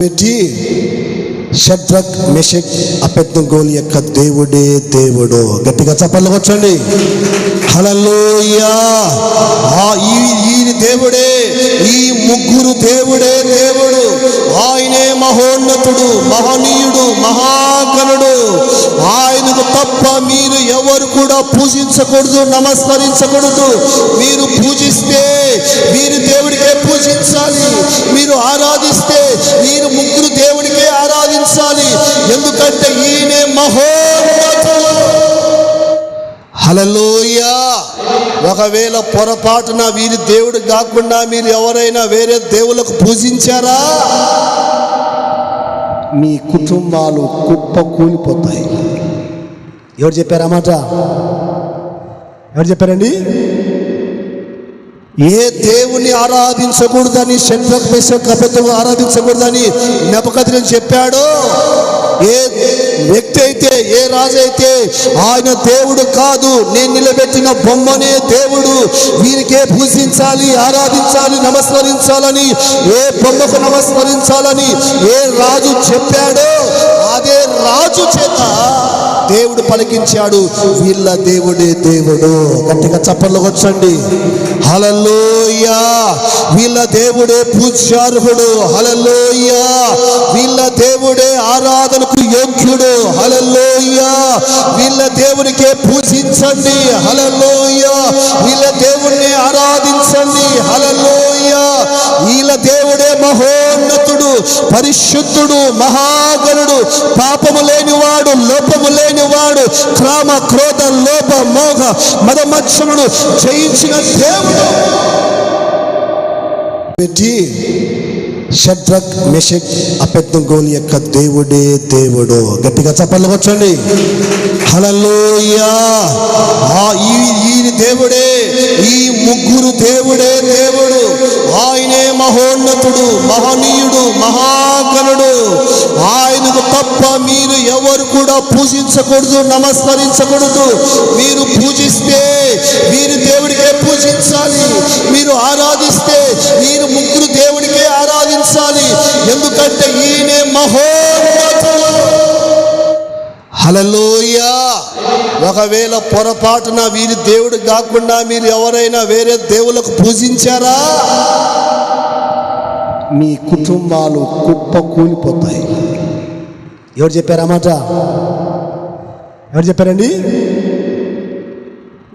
పెట్టి షడ్రక్ మెషక్ అబేద్నెగోల యొక్క దేవుడే దేవుడు. గట్టిగా చప్పట్లు కొట్టండి. హల్లెలూయా. ఈ దేవుడే, ఈ ముగ్గురు దేవుడే దేవుడు. ఆయనే మహోన్నతుడు, మహనీయుడు, మహాగణుడు. ఆయనకు తప్ప మీరు ఎవరు కూడా పూజించకూడదు, నమస్కరించకూడదు. మీరు పూజిస్తే మీరు దేవుడికే పూజించాలి. మీరు ఆరాధిస్తే మీరు ముగ్గురు దేవుడికే ఆరాధించాలి. ఎందుకంటే ఈయనే మహోన్నతుడు. హల్లెలూయా. ఒకవేళ పొరపాటున వీరి దేవుడు కాకుండా మీరు ఎవరైనా వేరే దేవులకు పూజించారా, మీ కుటుంబాలు కుప్ప కూలిపోతాయి. ఎవరు చెప్పారన్నమాట? ఎవరు చెప్పారండి? ఏ దేవుని ఆరాధించకూడదని, షడ్రక్ మెషక్ అబేద్నెగో ఆరాధించకూడదని నెబుకద్నెజరు చెప్పాడో, ఏ వ్యక్తి అయితే, ఏ రాజు అయితే ఆయన దేవుడు కాదు, నేను నిలబెట్టిన బొమ్మనే దేవుడు, వీరికే పూజించాలి, ఆరాధించాలి, నమస్కరించాలని, ఏ బొమ్మకు నమస్కరించాలని ఏ రాజు చెప్పాడో అదే రాజు చేత దేవుడు పలికించాడు, వీళ్ళ దేవుడే దేవుడు. గట్టిగా చప్పట్లు కొట్టండి. హల్లెలూయా. వీళ్ళ దేవుడే పూజ్యార్హుడు. హల్లెలూయా. వీళ్ళ దేవుడే ఆరాధనకు యోగ్యుడు. హల్లెలూయా. వీళ్ళ దేవునికే పూజించండి. హల్లెలూయా. వీళ్ళ దేవుణ్ణి ఆరాధించండి. హల్లెలూయా. వీళ్ళ దేవుడే మహోన్నతుడు, పరిశుద్ధుడు, మహాగణుడు, పాపము లేనివాడు, లోపము లేనివాడు, క్రామ క్రోధ లోభ మోహ మదమత్సమును జయించిన దేవుడు. పెట్టి షడ్రక్ మెషక్ అబేద్నెగోల యొక్క దేవుడే దేవుడు. గట్టిగా చప్పట్లు కొట్టండి. హల్లెలూయా. ఈ దేవుడే, ఈ ముగ్గురు దేవుడే దేవుడు. ఆయనే మహోన్నతుడు, మహనీయుడు, మహాగణుడు. ఆయనకు తప్ప మీరు ఎవరు కూడా పూజించకూడదు, నమస్కరించకూడదు. మీరు పూజిస్తే మీరు దేవుడికే పూజించాలి. మీరు ఆరాధిస్తే మీరు ముగ్గురు దేవుడికే ఆరాధించాలి. ఎందుకంటే ఈయనే మహోన్నతుడు. హల్లెలూయా. ఒకవేళ పొరపాటున వీరి దేవుడు కాకుండా మీరు ఎవరైనా వేరే దేవులకు పూజించారా, మీ కుటుంబాలు కుప్ప కూలిపోతాయి. ఎవరు చెప్పారన్నమాట? ఎవరు చెప్పారండి?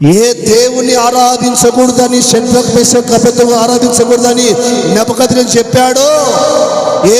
ఏ దేవుని ఆరాధించకూడదని, షడ్రక్ మెషక్ అబేద్నెగో ఆరాధించకూడదని నెబుకద్నెజరు చెప్పాడో, ఏ